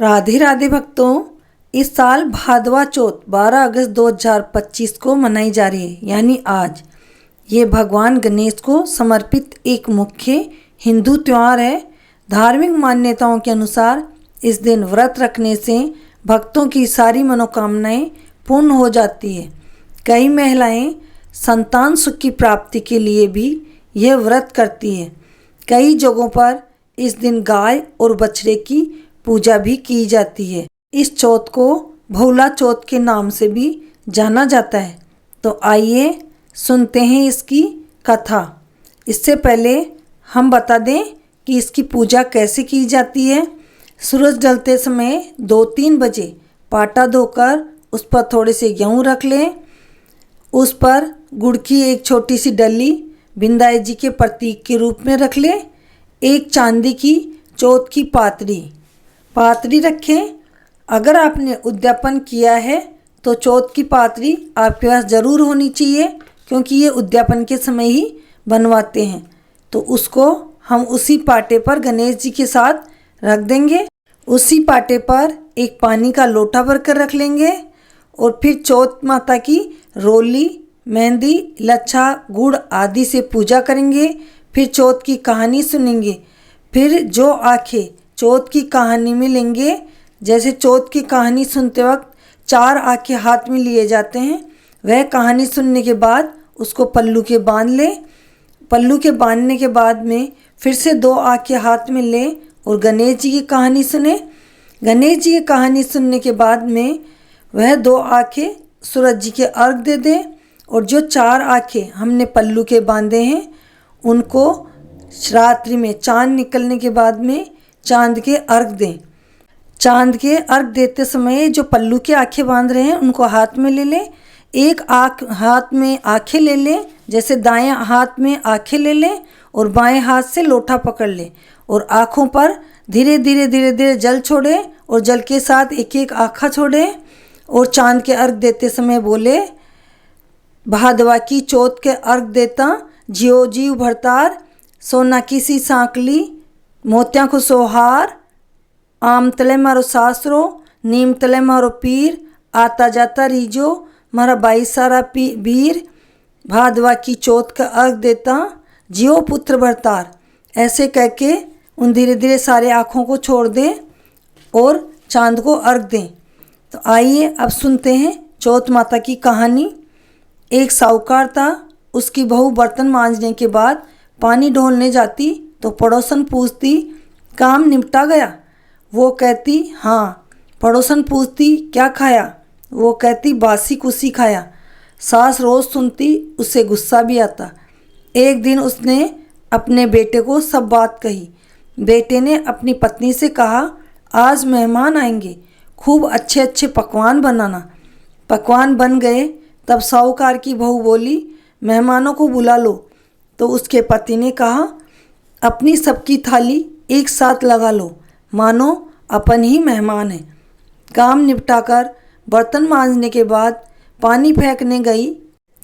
राधे राधे भक्तों, इस साल भादवा चौथ 12 अगस्त 2025 को मनाई जा रही है, यानी आज। ये भगवान गणेश को समर्पित एक मुख्य हिंदू त्यौहार है। धार्मिक मान्यताओं के अनुसार इस दिन व्रत रखने से भक्तों की सारी मनोकामनाएं पूर्ण हो जाती है। कई महिलाएं संतान सुख की प्राप्ति के लिए भी यह व्रत करती है। कई जगहों पर इस दिन गाय और बछड़े की पूजा भी की जाती है। इस चौथ को भोला चौथ के नाम से भी जाना जाता है। तो आइए सुनते हैं इसकी कथा। इससे पहले हम बता दें कि इसकी पूजा कैसे की जाती है। सूरज ढलते समय 2-3 बजे पाटा धोकर उस पर थोड़े से गेहूँ रख लें। उस पर गुड़ की एक छोटी सी डली बिंदाई जी के प्रतीक के रूप में रख लें। एक चांदी की चौथ की पातरी रखें। अगर आपने उद्यापन किया है तो चौथ की पातरी आपके पास ज़रूर होनी चाहिए, क्योंकि ये उद्यापन के समय ही बनवाते हैं। तो उसको हम उसी पाटे पर गणेश जी के साथ रख देंगे। उसी पाटे पर एक पानी का लोटा भरकर रख लेंगे और फिर चौथ माता की रोली, मेहंदी, लच्छा, गुड़ आदि से पूजा करेंगे। फिर चौथ की कहानी सुनेंगे। फिर जो आंखें चौथ की कहानी में लेंगे, जैसे चौथ की कहानी सुनते वक्त 4 आंखें हाथ में लिए जाते हैं, वह कहानी सुनने के बाद उसको पल्लू के बांध लें। पल्लू के बांधने के बाद में फिर से 2 आंखें हाथ में लें और गणेश जी की कहानी सुने। गणेश जी की कहानी सुनने के बाद में वह 2 आंखें सूरज जी के अर्घ दे दें और जो 4 आंखें हमने पल्लू के बांधे हैं उनको रात्रि में चांद निकलने के बाद में चांद के अर्घ दें। चांद के अर्घ देते समय जो पल्लू की आंखें बांध रहे हैं उनको हाथ में ले लें। एक आँख हाथ में आंखें ले लें, जैसे दाएं हाथ में आंखें ले लें और बाएं हाथ से लोटा पकड़ लें और आँखों पर धीरे धीरे जल छोड़ें और जल के साथ एक एक आँखा छोड़ें और चांद के अर्घ देते समय बोले, भादवा की चौथ के अर्घ देता जियो जीव भरतार, सोना की सी सांकली मोतियां को सोहार, आम तले मारो सासरो, नीम तले मारो पीर, आता जाता रीजो मारा बाई सारा वीर, भादवा की चौथ का अर्घ देता जियो पुत्र भरतार। ऐसे कह के उन धीरे धीरे सारे आँखों को छोड़ दें और चांद को अर्घ दें। तो आइए अब सुनते हैं चौथ माता की कहानी। एक साहूकार था, उसकी बहू बर्तन मांजने के बाद पानी ढोलने जाती तो पड़ोसन पूछती, काम निपटा गया? वो कहती हाँ। पड़ोसन पूछती, क्या खाया? वो कहती बासी कुसी खाया। सास रोज़ सुनती, उससे गुस्सा भी आता। एक दिन उसने अपने बेटे को सब बात कही। बेटे ने अपनी पत्नी से कहा, आज मेहमान आएंगे, खूब अच्छे अच्छे पकवान बनाना। पकवान बन गए तब साहूकार की बहू बोली, मेहमानों को बुला लो। तो उसके पति ने कहा, अपनी सबकी थाली एक साथ लगा लो, मानो अपन ही मेहमान हैं। काम निपटाकर बर्तन मांजने के बाद पानी फेंकने गई,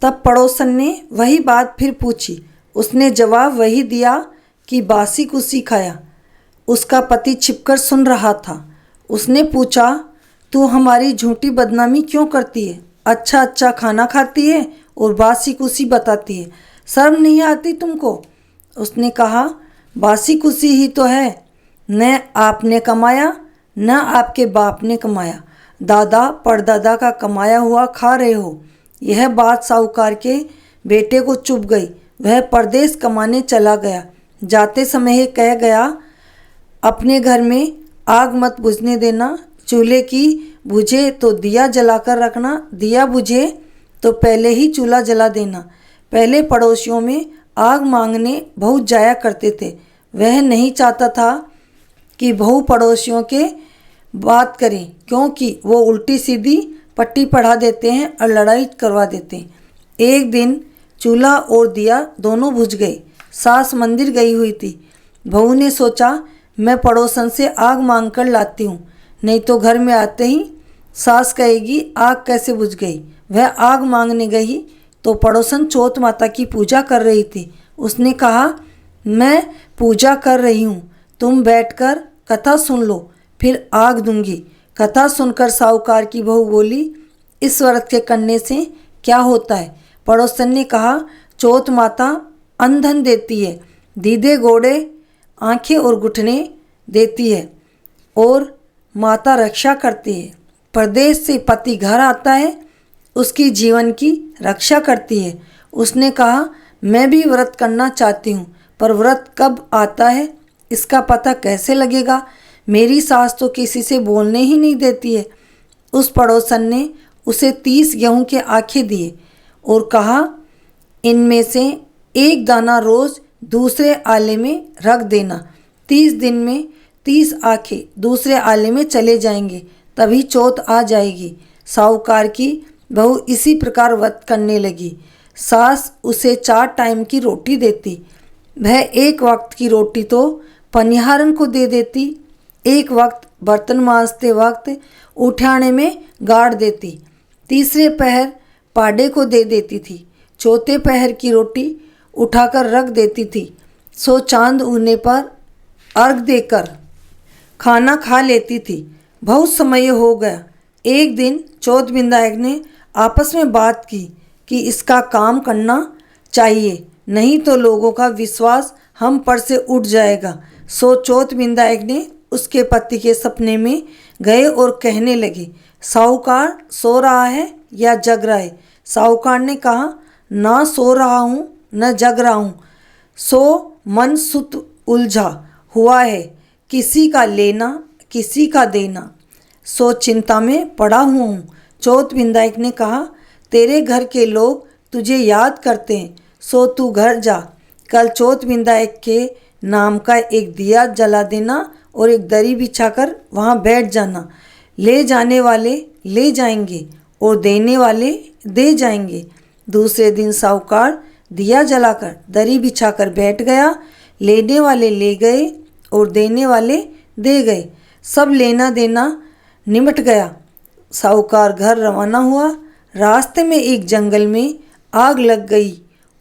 तब पड़ोसन ने वही बात फिर पूछी। उसने जवाब वही दिया कि बासी कुसी खाया। उसका पति छिपकर सुन रहा था। उसने पूछा, तू हमारी झूठी बदनामी क्यों करती है? अच्छा अच्छा खाना खाती है और बासी कुसी बताती है, शर्म नहीं आती तुमको? उसने कहा, बासी कुसी ही तो है, न आपने कमाया न आपके बाप ने कमाया, दादा परदादा का कमाया हुआ खा रहे हो। यह बात साहूकार के बेटे को चुभ गई। वह परदेश कमाने चला गया। जाते समय कह गया, अपने घर में आग मत बुझने देना, चूल्हे की बुझे तो दिया जलाकर रखना, दिया बुझे तो पहले ही चूल्हा जला देना। पहले पड़ोसियों में आग मांगने बहुत जाया करते थे। वह नहीं चाहता था कि बहू पड़ोसियों के बात करें, क्योंकि वो उल्टी सीधी पट्टी पढ़ा देते हैं और लड़ाई करवा देते हैं। एक दिन चूल्हा और दिया दोनों बुझ गए। सास मंदिर गई हुई थी। बहू ने सोचा, मैं पड़ोसन से आग मांग कर लाती हूँ, नहीं तो घर में आते ही सास कहेगी आग कैसे बुझ गई। वह आग मांगने गई तो पड़ोसन चौथ माता की पूजा कर रही थी। उसने कहा, मैं पूजा कर रही हूँ, तुम बैठकर कथा सुन लो। फिर आग दूंगी। कथा सुनकर साहूकार की बहू बोली, इस व्रत के करने से क्या होता है? पड़ोसन ने कहा, चौथ माता अन्न धन देती है, दीदे गोड़े आंखें और घुटने देती है और माता रक्षा करती है। परदेश से पति घर आता है, उसकी जीवन की रक्षा करती है। उसने कहा, मैं भी व्रत करना चाहती हूँ, पर व्रत कब आता है इसका पता कैसे लगेगा? मेरी सास तो किसी से बोलने ही नहीं देती है। उस पड़ोसन ने उसे 30 गेहूं के आखे दिए और कहा, इनमें से एक दाना रोज दूसरे आले में रख देना। 30 दिन में 30 आखे दूसरे आले में चले जाएंगे, तभी चौथ आ जाएगी। साहूकार की बहू इसी प्रकार व्रत करने लगी। सास उसे 4 टाइम की रोटी देती। वह एक वक्त की रोटी तो पनिहारन को दे देती, एक वक्त बर्तन मांजते वक्त उठाने में गाड़ देती, तीसरे पहर पाडे को दे देती थी, चौथे पहर की रोटी उठाकर रख देती थी। सो चांद उगने पर अर्घ देकर खाना खा लेती थी। बहुत समय हो गया। एक दिन चौथ विधायक ने आपस में बात की कि इसका काम करना चाहिए, नहीं तो लोगों का विश्वास हम पर से उठ जाएगा। सो चौथ विधायक ने उसके पति के सपने में गए और कहने लगे, साहूकार सो रहा है या जग रहा है? साहूकार ने कहा, ना सो रहा हूँ न जग रहा हूँ, सो मन सुत उलझा हुआ है, किसी का लेना किसी का देना, सो चिंता में पड़ा हुआ हूँ। चौथ विधायक ने कहा, तेरे घर के लोग तुझे याद करते हैं, सो तू घर जा। कल चौथ विधायक के नाम का एक दिया जला देना और एक दरी बिछाकर वहाँ बैठ जाना। ले जाने वाले ले जाएंगे और देने वाले दे जाएंगे। दूसरे दिन साहूकार दिया जलाकर दरी बिछाकर बैठ गया। लेने वाले ले गए और देने वाले दे गए। सब लेना देना निमट गया। साहूकार घर रवाना हुआ। रास्ते में एक जंगल में आग लग गई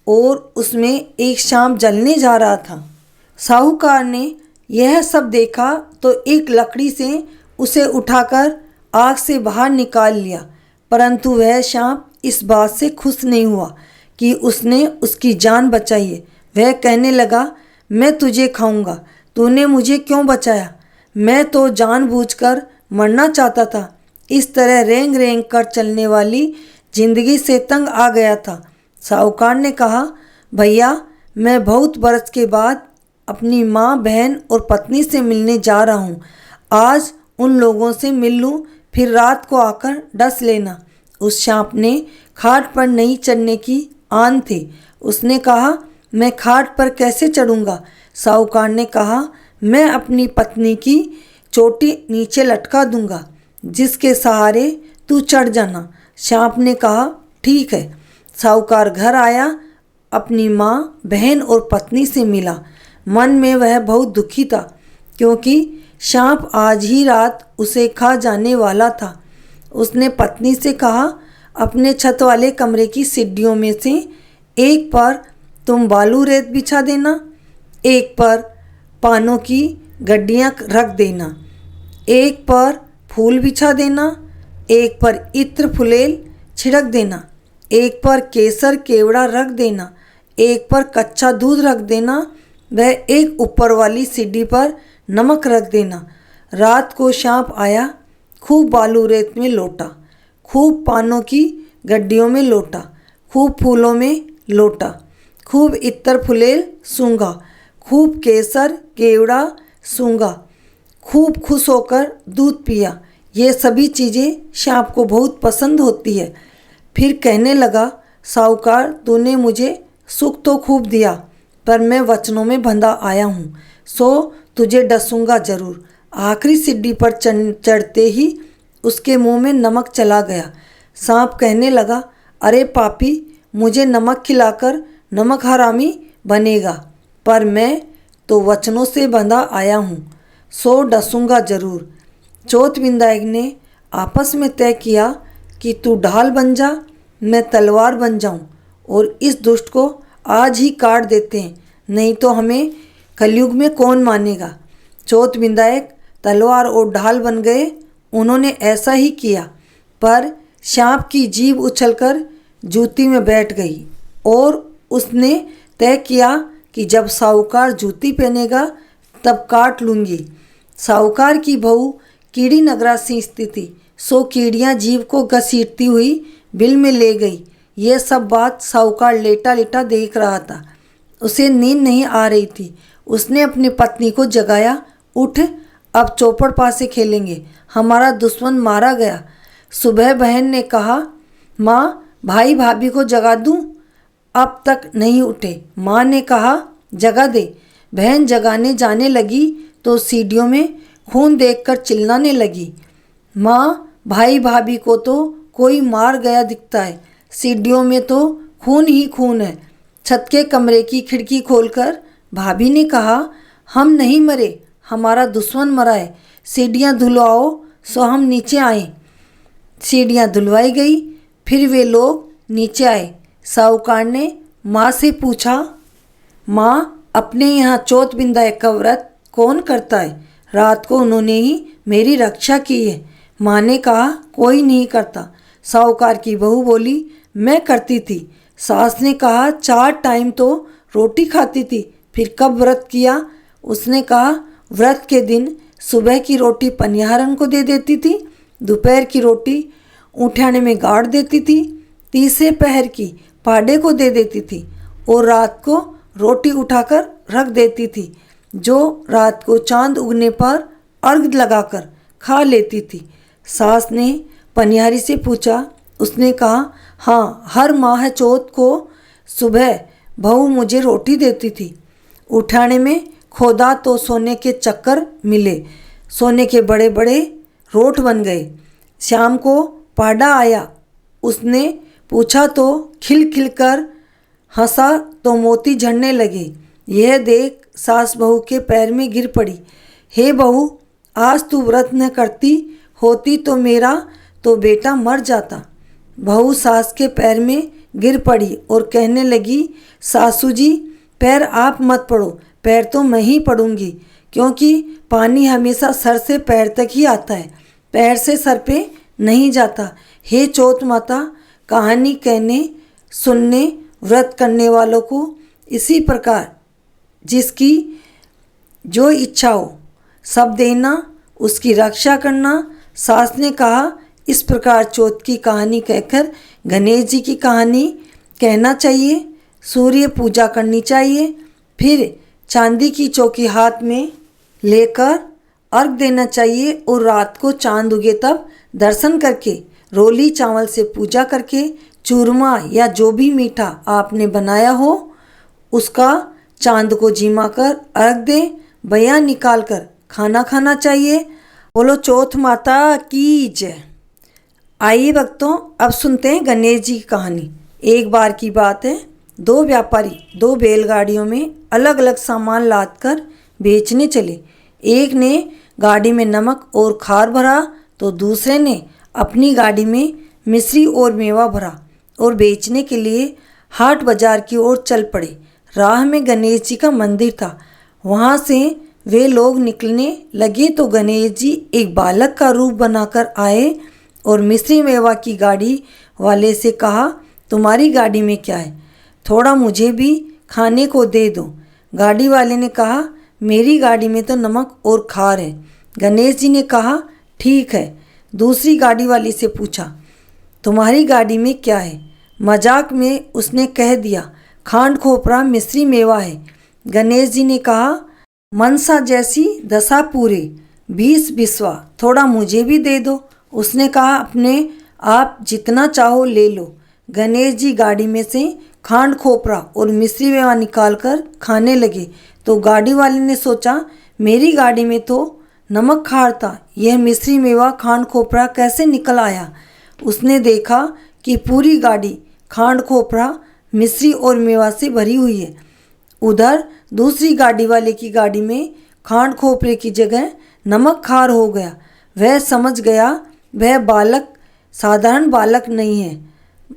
और उसमें एक सांप जलने जा रहा था। साहूकार ने यह सब देखा तो एक लकड़ी से उसे उठाकर आग से बाहर निकाल लिया, परंतु वह सांप इस बात से खुश नहीं हुआ कि उसने उसकी जान बचाई है। वह कहने लगा, मैं तुझे खाऊंगा, तूने मुझे क्यों बचाया? मैं तो जानबूझकर मरना चाहता था। इस तरह रेंग रेंग कर चलने वाली जिंदगी से तंग आ गया था। साहूकार ने कहा, भैया मैं बहुत बरस के बाद अपनी माँ, बहन और पत्नी से मिलने जा रहा हूँ। आज उन लोगों से मिल लूँ, फिर रात को आकर डस लेना। उस सांप ने खाट पर नहीं चढ़ने की आन थी। उसने कहा, मैं खाट पर कैसे चढ़ूँगा? साहूकार ने कहा, मैं अपनी पत्नी की चोटी नीचे लटका दूंगा, जिसके सहारे तू चढ़ जाना। सांप ने कहा, ठीक है। साहूकार घर आया, अपनी माँ, बहन और पत्नी से मिला। मन में वह बहुत दुखी था, क्योंकि सांप आज ही रात उसे खा जाने वाला था। उसने पत्नी से कहा, अपने छत वाले कमरे की सीढ़ियों में से एक पर तुम बालू रेत बिछा देना, एक पर पानों की गड्डियाँ रख देना, एक पर फूल बिछा देना, एक पर इत्र फुलेल छिड़क देना, एक पर केसर केवड़ा रख देना, एक पर कच्चा दूध रख देना, वह एक ऊपर वाली सीढ़ी पर नमक रख देना। रात को सांप आया, खूब बालू रेत में लोटा, खूब पानों की गड्डियों में लोटा, खूब फूलों में लोटा, खूब इत्र फुलेल सूंघा, खूब केसर केवड़ा सूंघा, खूब खुश होकर दूध पिया। ये सभी चीज़ें सांप को बहुत पसंद होती है। फिर कहने लगा, साहूकार तूने मुझे सुख तो खूब दिया, पर मैं वचनों में बंधा आया हूँ, सो तुझे डसूंगा जरूर। आखिरी सीढ़ी पर चढ़ते ही उसके मुंह में नमक चला गया। सांप कहने लगा, अरे पापी, मुझे नमक खिलाकर नमक हरामी बनेगा, पर मैं तो वचनों से बंधा आया हूँ, सो डसूंगा जरूर। चौथ विधायक ने आपस में तय किया कि तू ढाल बन जा, मैं तलवार बन जाऊं और इस दुष्ट को आज ही काट देते हैं, नहीं तो हमें कलयुग में कौन मानेगा। चौथ विधायक तलवार और ढाल बन गए। उन्होंने ऐसा ही किया, पर सांप की जीभ उछलकर जूती में बैठ गई और उसने तय किया कि जब साहूकार जूती पहनेगा तब काट लूँगी। साहूकार की बहू कीड़ी नगरा से स्थित थी, सो कीड़ियाँ जीव को घसीटती हुई बिल में ले गई। यह सब बात साहूकार लेटा लेटा देख रहा था। उसे नींद नहीं आ रही थी। उसने अपनी पत्नी को जगाया, उठ, अब चौपड़ पासे खेलेंगे, हमारा दुश्मन मारा गया। सुबह बहन ने कहा, माँ भाई भाभी को जगा दूँ? अब तक नहीं उठे। माँ ने कहा, जगा दे। बहन जगाने जाने लगी तो सीढ़ियों में खून देखकर चिल्लाने लगी, माँ भाई भाभी को तो कोई मार गया दिखता है, सीढ़ियों में तो खून ही खून है। छत के कमरे की खिड़की खोलकर भाभी ने कहा, हम नहीं मरे, हमारा दुश्मन मरा है, सीढ़ियाँ धुलवाओ। सो हम नीचे आए। सीढ़ियाँ धुलवाई गई, फिर वे लोग नीचे आए। साहूकार ने माँ से पूछा, माँ अपने यहाँ चौथ बिंदाए का व्रत कौन करता है? रात को उन्होंने ही मेरी रक्षा की है। माँ ने कहा, कोई नहीं करता। साहूकार की बहू बोली, मैं करती थी। सास ने कहा, 4 टाइम तो रोटी खाती थी, फिर कब व्रत किया? उसने कहा, व्रत के दिन सुबह की रोटी पनिहारन को दे देती थी, दोपहर की रोटी ऊँठाने में गाड़ देती थी, तीसरे पहर की पाड़े को दे देती थी और रात को रोटी उठाकर रख देती थी, जो रात को चांद उगने पर अर्घ लगाकर खा लेती थी। सास ने पनिहारी से पूछा। उसने कहा, हाँ, हर माह चौथ को सुबह बहू मुझे रोटी देती थी। उठाने में खोदा तो सोने के चक्कर मिले, सोने के बड़े बड़े रोट बन गए। शाम को पाड़ा आया, उसने पूछा तो खिल खिल कर हंसा तो मोती झड़ने लगे। यह देख सास बहू के पैर में गिर पड़ी। हे बहू, आज तू व्रत न करती होती तो मेरा तो बेटा मर जाता। बहू सास के पैर में गिर पड़ी और कहने लगी, सासू जी पैर आप मत पड़ो, पैर तो मैं ही पड़ूंगी, क्योंकि पानी हमेशा सर से पैर तक ही आता है, पैर से सर पे नहीं जाता। हे चौथ माता, कहानी कहने सुनने व्रत करने वालों को इसी प्रकार जिसकी जो इच्छा हो सब देना, उसकी रक्षा करना। सास ने कहा, इस प्रकार चौथ की कहानी कहकर गणेश जी की कहानी कहना चाहिए, सूर्य पूजा करनी चाहिए, फिर चांदी की चौकी हाथ में लेकर अर्घ देना चाहिए और रात को चांद उगे तब दर्शन करके रोली चावल से पूजा करके चूरमा या जो भी मीठा आपने बनाया हो उसका चांद को जिमा कर अर्घ दें, बया निकाल कर खाना खाना चाहिए। बोलो चौथ माता की जय। आइए भक्तों, अब सुनते हैं गणेश जी की कहानी। एक बार की बात है, 2 व्यापारी 2 बैलगाड़ियों में अलग अलग सामान लादकर बेचने चले। एक ने गाड़ी में नमक और खार भरा तो दूसरे ने अपनी गाड़ी में मिश्री और मेवा भरा और बेचने के लिए हाट बाजार की ओर चल पड़े। राह में गणेश जी का मंदिर था। वहाँ से वे लोग निकलने लगे तो गणेश जी एक बालक का रूप बनाकर आए और मिश्री मेवा की गाड़ी वाले से कहा, तुम्हारी गाड़ी में क्या है? थोड़ा मुझे भी खाने को दे दो। गाड़ी वाले ने कहा, मेरी गाड़ी में तो नमक और खार है। गणेश जी ने कहा, ठीक है। दूसरी गाड़ी वाली से पूछा, तुम्हारी गाड़ी में क्या है? मजाक में उसने कह दिया, खांड खोपरा मिश्री मेवा है। गणेश जी ने कहा, मनसा जैसी दशा पूरे 20 बिस्वा, थोड़ा मुझे भी दे दो। उसने कहा, अपने आप जितना चाहो ले लो। गणेश जी गाड़ी में से खांड खोपरा और मिश्री मेवा निकालकर खाने लगे तो गाड़ी वाले ने सोचा, मेरी गाड़ी में तो नमक खार था, यह मिश्री मेवा खांड खोपरा कैसे निकल आया? उसने देखा कि पूरी गाड़ी खांड खोपरा मिश्री और मेवा से भरी हुई है। उधर दूसरी गाड़ी वाले की गाड़ी में खांड खोपरे की जगह नमक खार हो गया। वह समझ गया वह बालक साधारण बालक नहीं है,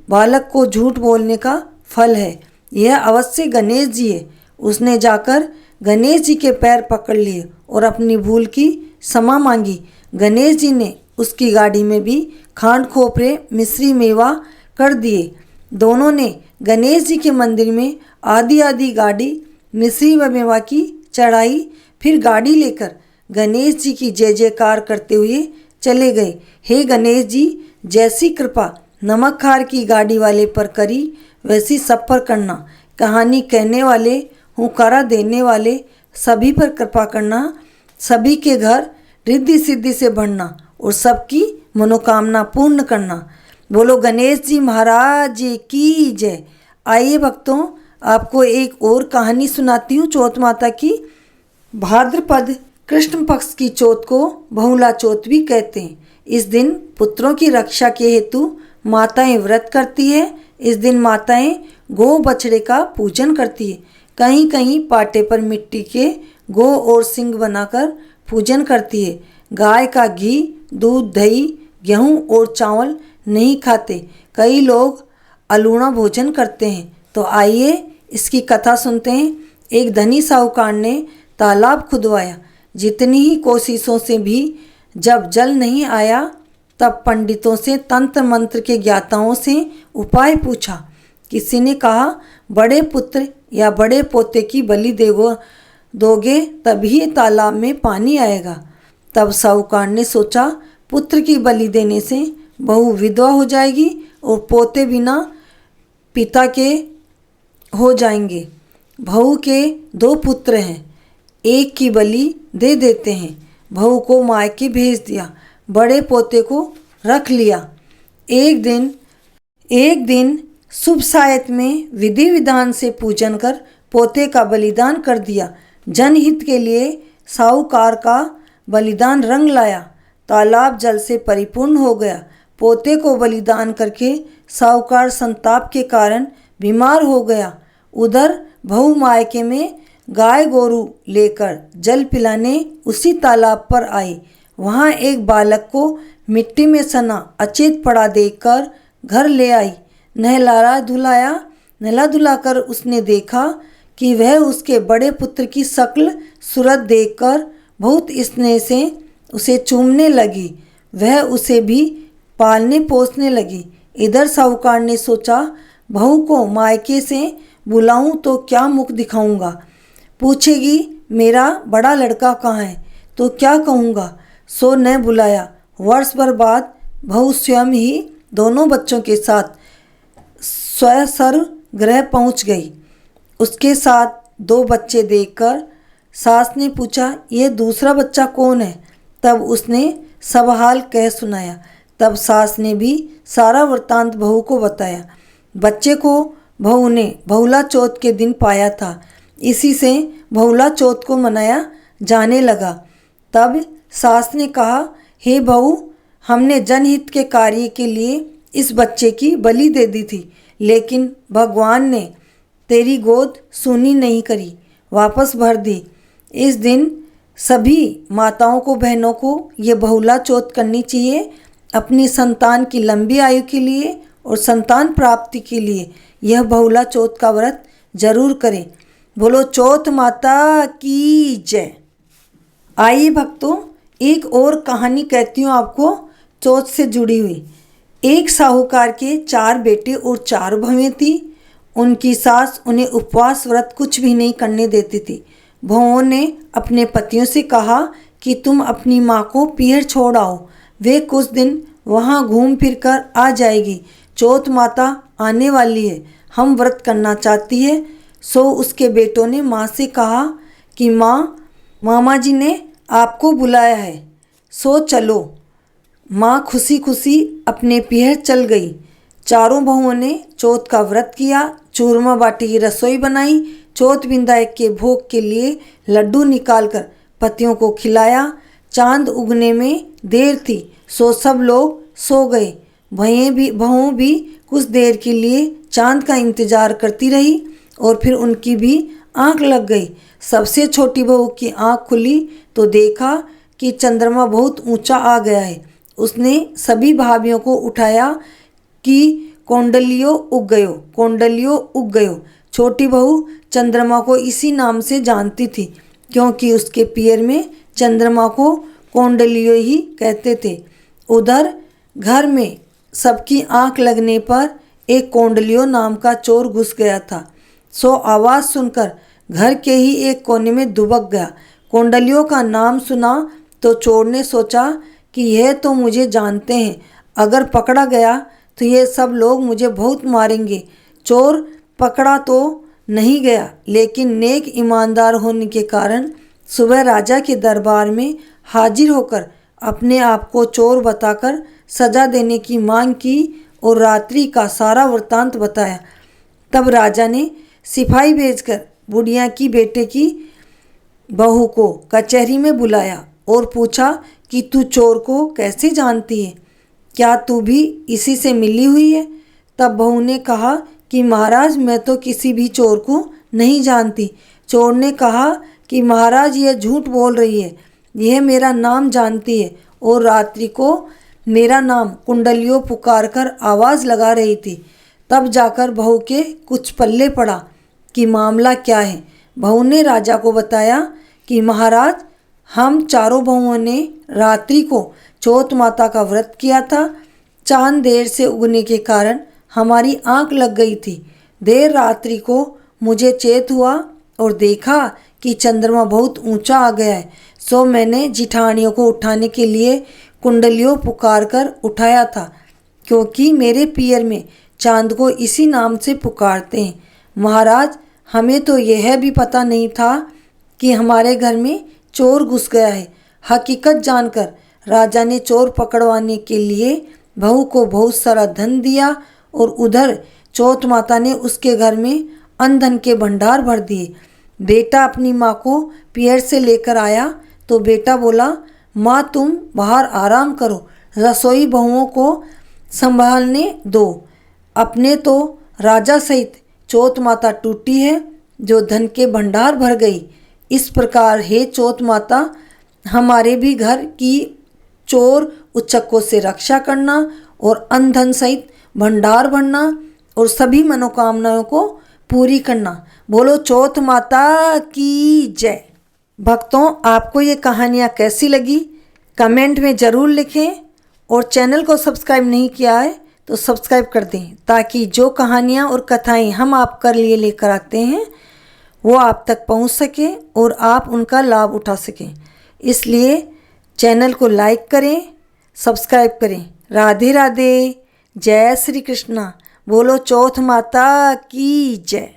बालक को झूठ बोलने का फल है, यह अवश्य गणेश जी है। उसने जाकर गणेश जी के पैर पकड़ लिए और अपनी भूल की क्षमा मांगी। गणेश जी ने उसकी गाड़ी में भी खांड खोपरे मिश्री मेवा कर दिए। दोनों ने गणेश जी के मंदिर में आधी आधी गाड़ी मिश्री व मेवा की चढ़ाई। फिर गाड़ी लेकर गणेश जी की जय जयकार करते हुए चले गए। हे गणेश जी, जैसी कृपा नमक खार की गाड़ी वाले पर करी वैसी सब पर करना। कहानी कहने वाले, हुंकारा देने वाले सभी पर कृपा करना। सभी के घर रिद्धि सिद्धि से भरना और सबकी मनोकामना पूर्ण करना। बोलो गणेश जी महाराज जी की जय। आइए भक्तों, आपको एक और कहानी सुनाती हूँ चौथ माता की। भाद्रपद कृष्ण पक्ष की चौथ को बहुला चौथ भी कहते हैं। इस दिन पुत्रों की रक्षा के हेतु माताएं व्रत करती है। इस दिन माताएं गौ बछड़े का पूजन करती है। कहीं कहीं पाटे पर मिट्टी के गौ और सिंग बनाकर पूजन करती है। गाय का घी, दूध, दही, गेहूं और चावल नहीं खाते। कई लोग अलूणा भोजन करते हैं। तो आइए इसकी कथा सुनते हैं। एक धनी साहूकार ने तालाब खुदवाया। जितनी ही कोशिशों से भी जब जल नहीं आया, तब पंडितों से, तंत्र मंत्र के ज्ञाताओं से उपाय पूछा। किसी ने कहा, बड़े पुत्र या बड़े पोते की बलि दोगे तभी तालाब में पानी आएगा। तब साहूकार ने सोचा, पुत्र की बलि देने से बहू विधवा हो जाएगी और पोते बिना पिता के हो जाएंगे। बहू के 2 पुत्र हैं, एक की बलि दे देते हैं। बहू को मायके भेज दिया, बड़े पोते को रख लिया। एक दिन शुभ सायत में विधि विधान से पूजन कर पोते का बलिदान कर दिया। जनहित के लिए साहूकार का बलिदान रंग लाया। तालाब जल से परिपूर्ण हो गया। पोते को बलिदान करके साहूकार संताप के कारण बीमार हो गया। उधर बहू मायके में गाय गोरू लेकर जल पिलाने उसी तालाब पर आई। वहाँ एक बालक को मिट्टी में सना अचेत पड़ा देखकर घर ले आई। नहला धुलाकर उसने देखा कि वह उसके बड़े पुत्र की शक्ल सूरत देखकर बहुत स्नेह से उसे चूमने लगी। वह उसे भी पालने पोसने लगी। इधर साहूकार ने सोचा, बहू को मायके से बुलाऊं तो क्या मुख दिखाऊंगा। पूछेगी मेरा बड़ा लड़का कहाँ है तो क्या कहूँगा। सो न बुलाया। वर्ष भर बाद बहू स्वयं ही दोनों बच्चों के साथ स्वसर गृह पहुँच गई। उसके साथ 2 बच्चे देखकर सास ने पूछा, ये दूसरा बच्चा कौन है। तब उसने सब हाल कह सुनाया। तब सास ने भी सारा वृत्तांत बहू को बताया। बच्चे को बहू ने बहुला चौथ के दिन पाया था। इसी से बहुला चौथ को मनाया जाने लगा। तब सास ने कहा, हे बहू, हमने जनहित के कार्य के लिए इस बच्चे की बलि दे दी थी, लेकिन भगवान ने तेरी गोद सूनी नहीं करी, वापस भर दी। इस दिन सभी माताओं को, बहनों को ये बहुला चौथ करनी चाहिए। अपनी संतान की लंबी आयु के लिए और संतान प्राप्ति के लिए यह बहुला चौथ का व्रत जरूर करें। बोलो चौथ माता की जय। आइए भक्तों, एक और कहानी कहती हूँ आपको चौथ से जुड़ी हुई। एक साहूकार के 4 बेटे और 4 बहुएं थी। उनकी सास उन्हें उपवास व्रत कुछ भी नहीं करने देती थी। बहुओं ने अपने पतियों से कहा कि तुम अपनी माँ को पीहर छोड़ आओ, वे कुछ दिन वहाँ घूम फिर कर आ जाएगी। चौथ माता आने वाली है, हम व्रत करना चाहती है। सो उसके बेटों ने माँ से कहा कि माँ, मामा जी ने आपको बुलाया है, सो चलो। माँ खुशी खुशी अपने पीहर चल गई। चारों बहुओं ने चौथ का व्रत किया, चूरमा बाटी की रसोई बनाई। चौथ विदाई के भोग के लिए लड्डू निकालकर पतियों को खिलाया। चांद उगने में देर थी, सो सब लोग सो गए। बहुओं भी कुछ देर के लिए चांद का इंतजार करती रही और फिर उनकी भी आंख लग गई। सबसे छोटी बहू की आंख खुली तो देखा कि चंद्रमा बहुत ऊंचा आ गया है। उसने सभी भाभियों को उठाया कि कौंडलियों उग गयो। छोटी बहू चंद्रमा को इसी नाम से जानती थी, क्योंकि उसके पियर में चंद्रमा को कोंडलियो ही कहते थे। उधर घर में सबकी आंख लगने पर एक कोंडलियो नाम का चोर घुस गया था। सो आवाज़ सुनकर घर के ही एक कोने में दुबक गया। कोंडलियो का नाम सुना तो चोर ने सोचा कि यह तो मुझे जानते हैं, अगर पकड़ा गया तो ये सब लोग मुझे बहुत मारेंगे। चोर पकड़ा तो नहीं गया, लेकिन नेक ईमानदार होने के कारण सुबह राजा के दरबार में हाजिर होकर अपने आप को चोर बताकर सजा देने की मांग की और रात्रि का सारा वृत्तांत बताया। तब राजा ने सिपाही भेजकर बुढ़िया की बेटे की बहू को कचहरी में बुलाया और पूछा कि तू चोर को कैसे जानती है, क्या तू भी इसी से मिली हुई है? तब बहू ने कहा कि महाराज, मैं तो किसी भी चोर को नहीं जानती। चोर ने कहा कि महाराज, यह झूठ बोल रही है, यह मेरा नाम जानती है और रात्रि को मेरा नाम कुंडलियो पुकार कर आवाज़ लगा रही थी। तब जाकर बहू के कुछ पल्ले पड़ा कि मामला क्या है। बहू ने राजा को बताया कि महाराज, हम चारों बहुओं ने रात्रि को चौथ माता का व्रत किया था। चांद देर से उगने के कारण हमारी आंख लग गई थी। देर रात्रि को मुझे चेत हुआ और देखा कि चंद्रमा बहुत ऊंचा आ गया है। सो मैंने जिठानियों को उठाने के लिए कुंडलियों पुकार कर उठाया था, क्योंकि मेरे पियर में चांद को इसी नाम से पुकारते हैं। महाराज, हमें तो यह भी पता नहीं था कि हमारे घर में चोर घुस गया है। हकीकत जानकर राजा ने चोर पकड़वाने के लिए बहू को बहुत सारा धन दिया और उधर चौथ माता ने उसके घर में अन्न धन के भंडार भर दिए। बेटा अपनी माँ को पियर से लेकर आया तो बेटा बोला, माँ तुम बाहर आराम करो, रसोई बहुओं को संभालने दो। अपने तो राजा सहित चौथ माता टूटी है जो धन के भंडार भर गई। इस प्रकार हे चौथ माता, हमारे भी घर की चोर उच्चकों से रक्षा करना और अन्न धन सहित भंडार भरना और सभी मनोकामनाओं को पूरी करना। बोलो चौथ माता की जय। भक्तों, आपको ये कहानियाँ कैसी लगी कमेंट में ज़रूर लिखें और चैनल को सब्सक्राइब नहीं किया है तो सब्सक्राइब कर दें, ताकि जो कहानियाँ और कथाएं हम आपके लिए लेकर आते हैं वो आप तक पहुंच सके और आप उनका लाभ उठा सकें। इसलिए चैनल को लाइक करें, सब्सक्राइब करें। राधे राधे, जय श्री कृष्णा। बोलो चौथ माता की जय।